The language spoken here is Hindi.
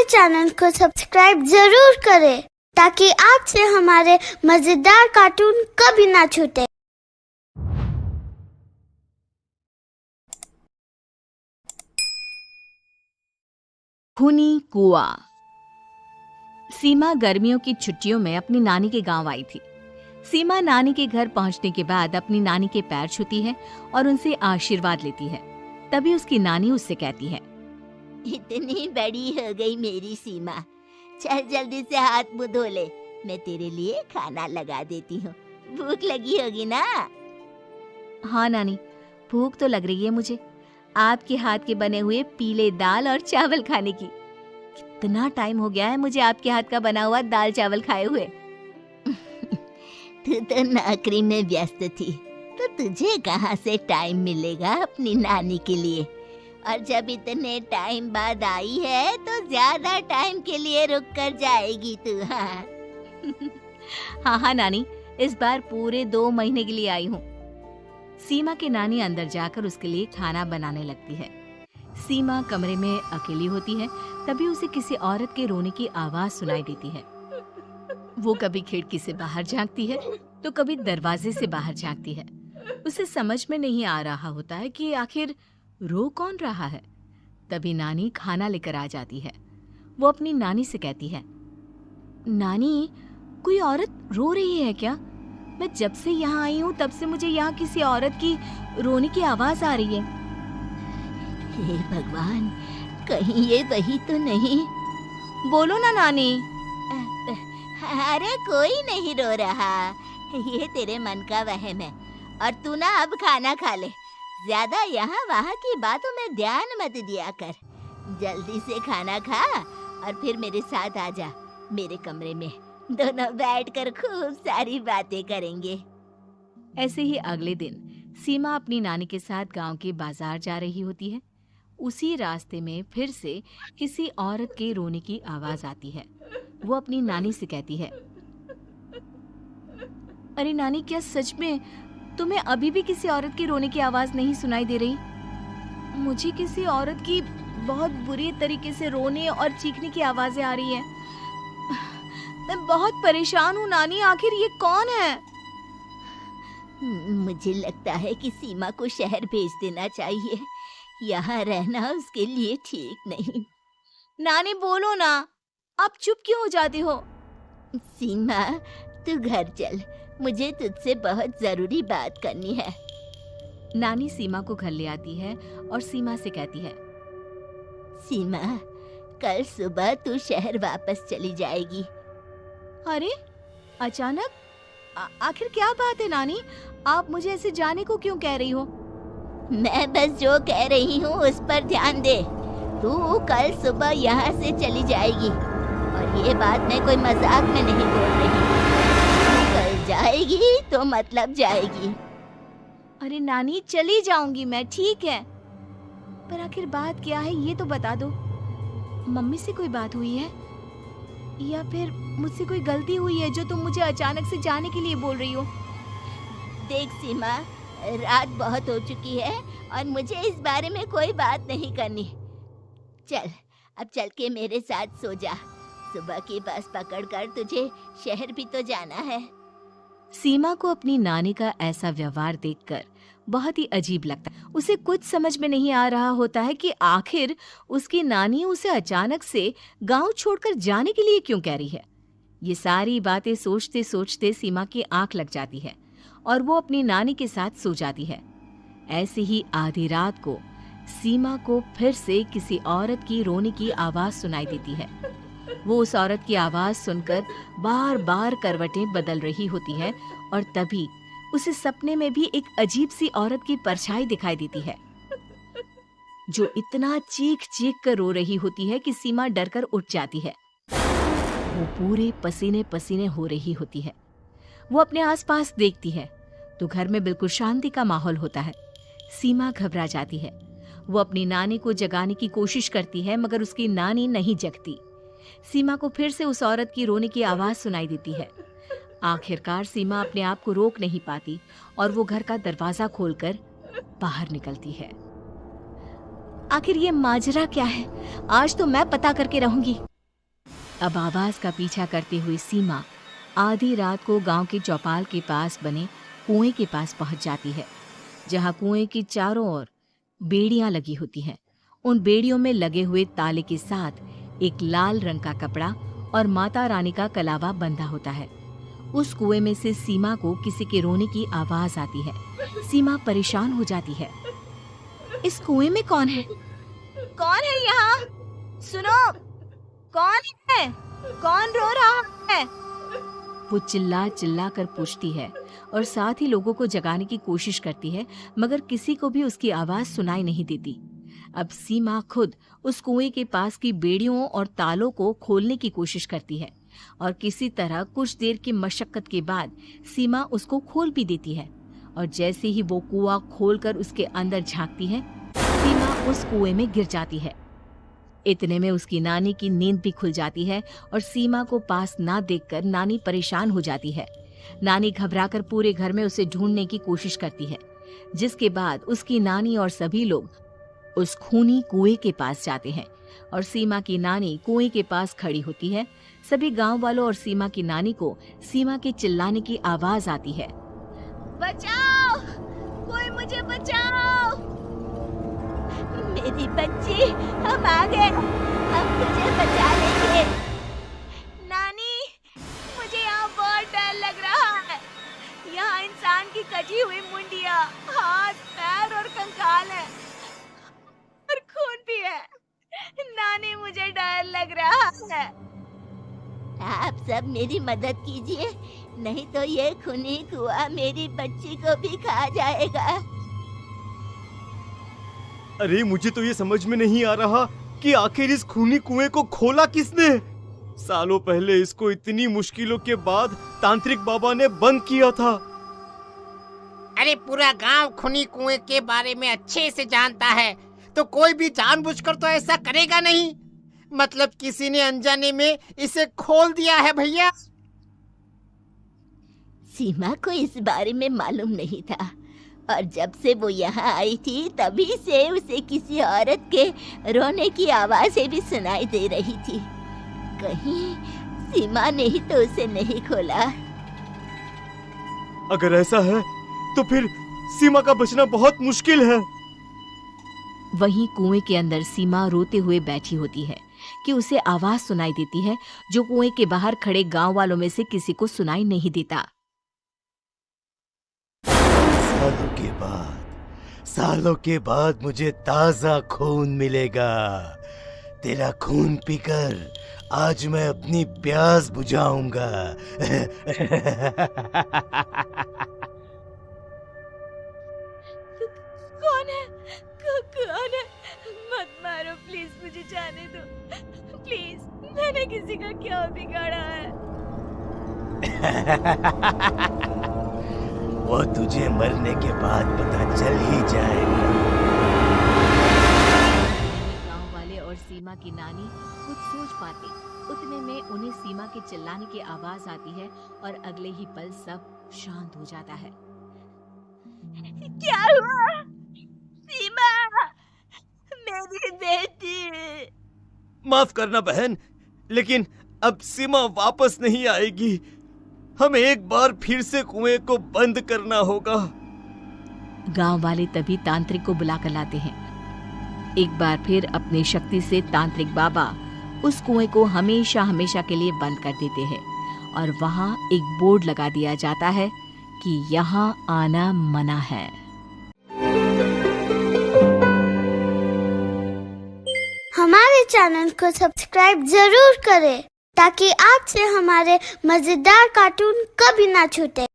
चैनल को सब्सक्राइब जरूर करें ताकि आपसे हमारे मजेदार कार्टून कभी ना छूटे। खूनी कुआ। सीमा गर्मियों की छुट्टियों में अपनी नानी के गांव आई थी। सीमा नानी के घर पहुंचने के बाद अपनी नानी के पैर छूती है और उनसे आशीर्वाद लेती है। तभी उसकी नानी उससे कहती है, इतनी बड़ी हो गई मेरी सीमा, चल जल्दी से हाथ मुंह धो ले, मैं तेरे लिए खाना लगा देती हूँ। भूख लगी होगी ना? हाँ नानी, भूख तो लग रही है मुझे, आपके हाथ के बने हुए पीले दाल और चावल खाने की। कितना टाइम हो गया है मुझे आपके हाथ का बना हुआ दाल चावल खाए हुए। तू तो नौकरी में व्यस्त थी, तो तुझे कहाँ से टाइम मिलेगा अपनी नानी के लिए? और जब इतने टाइम बाद आई है तो ज्यादा टाइम के लिए रुक कर जाएगी तू। हाँ नानी, इस बार पूरे 2 महीने के लिए आई हूँ। सीमा की नानी अंदर जाकर उसके लिए खाना बनाने लगती है। सीमा कमरे में अकेली होती है, तभी उसे किसी औरत के रोने की आवाज सुनाई देती है। वो कभी खिड़की से बाहर झांकती है तो कभी दरवाजे से बाहर झांकती है। उसे समझ में नहीं आ रहा होता है कि आखिर रो कौन रहा है। तभी नानी खाना लेकर आ जाती है। वो अपनी नानी से कहती है, नानी, कोई औरत रो रही है क्या? मैं जब से यहाँ आई हूँ तब से मुझे यहाँ किसी औरत की रोने की आवाज आ रही है। हे भगवान, कहीं ये वही तो नहीं? बोलो ना नानी। अरे कोई नहीं रो रहा, ये तेरे मन का वहम है। और तू ना अब खाना खा ले, ज्यादा यहाँ वहाँ की बातों में ध्यान मत दिया कर। जल्दी से खाना खा और फिर मेरे साथ आ जा मेरे कमरे में, दोनों बैठकर खूब सारी बातें करेंगे। ऐसे ही अगले दिन सीमा अपनी नानी के साथ गांव के बाजार जा रही होती है। उसी रास्ते में फिर से किसी औरत के रोने की आवाज आती है। वो अपनी नानी से कहती है, अरे नानी, क्या सच में तुम्हें अभी भी किसी औरत की रोने की आवाज नहीं सुनाई दे रही? मुझे किसी औरत की बहुत बुरी तरीके से रोने और चीखने की आवाजें आ रही हैं। मैं बहुत परेशान हूँ नानी, आखिर ये कौन है? मुझे लगता है कि सीमा को शहर भेज देना चाहिए, यहाँ रहना उसके लिए ठीक नहीं। नानी बोलो ना, आप चुप क्यों हो जाती हो? सीमा, तू घर चल, मुझे तुझसे बहुत जरूरी बात करनी है। नानी सीमा को घर ले आती है और सीमा से कहती है, सीमा, कल सुबह तू शहर वापस चली जाएगी। अरे अचानक? आखिर क्या बात है नानी, आप मुझे ऐसे जाने को क्यों कह रही हो? मैं बस जो कह रही हूँ उस पर ध्यान दे। तू कल सुबह यहाँ से चली जाएगी, और ये बात मैं कोई मजाक में नहीं बोल रही। कल जाएगी तो मतलब जाएगी। अरे नानी, चली जाऊंगी मैं, ठीक है, पर आखिर बात क्या है ये तो बता दो। मम्मी से कोई बात हुई है या फिर मुझसे कोई गलती हुई है जो तुम मुझे अचानक से जाने के लिए बोल रही हो? देख सीमा, रात बहुत हो चुकी है और मुझे इस बारे में कोई बात नहीं करनी। चल, अब चल के मेरे साथ सो जा। सुबह की बस पकड़कर तुझे शहर भी तो जाना है। सीमा को अपनी नानी का ऐसा व्यवहार देखकर बहुत ही अजीब लगता है। उसे कुछ समझ में नहीं आ रहा होता है कि आखिर उसकी नानी उसे अचानक से गांव छोड़कर जाने के लिए क्यों कह रही है। ये सारी बातें सोचते सोचते सीमा की आंख लग जाती है और वो अपनी नानी के साथ सो जाती है। ऐसे ही आधी रात को सीमा को फिर से किसी औरत की रोने की आवाज सुनाई देती है। वो उस औरत की आवाज सुनकर बार बार करवटें बदल रही होती है और तभी उसे सपने में भी एक अजीब सी औरत की परछाई दिखाई देती है जो इतना चीख चीख कर रो रही होती है कि सीमा डरकर उठ जाती है। वो पूरे पसीने पसीने हो रही होती है। वो अपने आसपास देखती है तो घर में बिल्कुल शांति का माहौल होता है। सीमा घबरा जाती है। वो अपनी नानी को जगाने की कोशिश करती है मगर उसकी नानी नहीं जगती। सीमा को फिर से उस औरत की रोने की आवाज सुनाई देती है। आखिरकार सीमा अपने आप को रोक नहीं पाती और वो घर का दरवाजा खोलकर बाहर निकलती है। आखिर ये माजरा क्या है? आज तो मैं पता करके रहूंगी। अब आवाज का पीछा करते हुए सीमा आधी रात को गांव के चौपाल के पास बने कुएं के पास पहुंच जाती है, जहां कुएं की चारों ओर बेड़ियां लगी होती हैं। उन बेड़ियों में लगे हुए ताले के साथ एक लाल रंग का कपड़ा और माता रानी का कलावा बंधा होता है। उस कुएं में से सीमा को किसी के रोने की आवाज आती है। सीमा परेशान हो जाती है। इस कुएं में कौन है? कौन है यहाँ? सुनो, कौन है? कौन रो रहा है? वो चिल्ला चिल्ला कर पूछती है और साथ ही लोगों को जगाने की कोशिश करती है, मगर किसी को भी उसकी आवाज सुनाई नहीं देती। अब सीमा खुद उस कुएं के पास की बेड़ियों और तालों को खोलने की कोशिश करती है और किसी तरह कुछ देर की मशक्कत के बाद सीमा उसको खोल भी देती है। और जैसे ही वो कुआं खोलकर उसके अंदर झांकती है, सीमा उस कुएं में गिर जाती है। इतने में उसकी नानी की नींद भी खुल जाती है और सीमा को पास ना देखकर नानी परेशान हो जाती है। नानी घबराकर पूरे घर में उसे ढूंढने की कोशिश करती है, जिसके बाद उसकी नानी और सभी लोग उस खूनी कुएं के पास जाते हैं और सीमा की नानी कुएं के पास खड़ी होती है। सभी गांव वालों और सीमा की नानी को सीमा के चिल्लाने की आवाज आती है, बचाओ, कोई मुझे बचाओ। मेरी बच्ची, हम आ गए, हम तुझे बचा लेंगे। नानी, मुझे यहाँ बहुत डर लग रहा है। यहाँ इंसान की कटी हुई मुंडिया, हाथ, पैर और कंकाल है और खून भी है। नानी, मुझे डर लग रहा है। आप सब मेरी मदद कीजिए, नहीं तो ये खूनी कुआं मेरी बच्ची को भी खा जाएगा। अरे मुझे तो ये समझ में नहीं आ रहा कि आखिर इस खूनी कुएं को खोला किसने। सालों पहले इसको इतनी मुश्किलों के बाद तांत्रिक बाबा ने बंद किया था। अरे पूरा गांव खूनी कुएं के बारे में अच्छे से जानता है, तो कोई भी जानबूझकर तो ऐसा करेगा नहीं। मतलब किसी ने अनजाने में इसे खोल दिया है भैया। सीमा को इस बारे में मालूम नहीं था और जब से वो यहाँ आई थी तभी से उसे किसी औरत के रोने की आवाजें भी सुनाई दे रही थी। कहीं सीमा ने ही तो उसे नहीं खोला। अगर ऐसा है तो फिर सीमा का बचना बहुत मुश्किल है। वहीं कुएं के अंदर सीमा रोते हुए बैठी होती है कि उसे आवाज सुनाई देती है जो कुएं के बाहर खड़े गांव वालों में से किसी को सुनाई नहीं देता। सालों के बाद मुझे ताजा खून मिलेगा। तेरा खून पीकर आज मैं अपनी प्यास बुझाऊंगा। कौन है? कौन है? मत मारो प्लीज, मुझे जाने दो प्लीज। मैंने किसी का क्या बिगाड़ा है? वो तुझे मरने के बाद पता चल ही जाएगा। गांव वाले और सीमा की नानी कुछ सोच पाते, उतने में उन्हें सीमा के चिल्लाने की आवाज आती है और अगले ही पल सब शांत हो जाता है। क्या हुआ? सीमा, मेरी बेटी। माफ करना बहन, लेकिन अब सीमा वापस नहीं आएगी। हमें एक बार फिर से कुएं को बंद करना होगा। गांव वाले तभी तांत्रिक को बुला कर लाते हैं। एक बार फिर अपनी शक्ति से तांत्रिक बाबा उस कुएं को हमेशा हमेशा के लिए बंद कर देते हैं और वहां एक बोर्ड लगा दिया जाता है कि यहाँ आना मना है। हमारे चैनल को सब्सक्राइब जरूर करें ताकि आपसे हमारे मजेदार कार्टून कभी ना छूटे।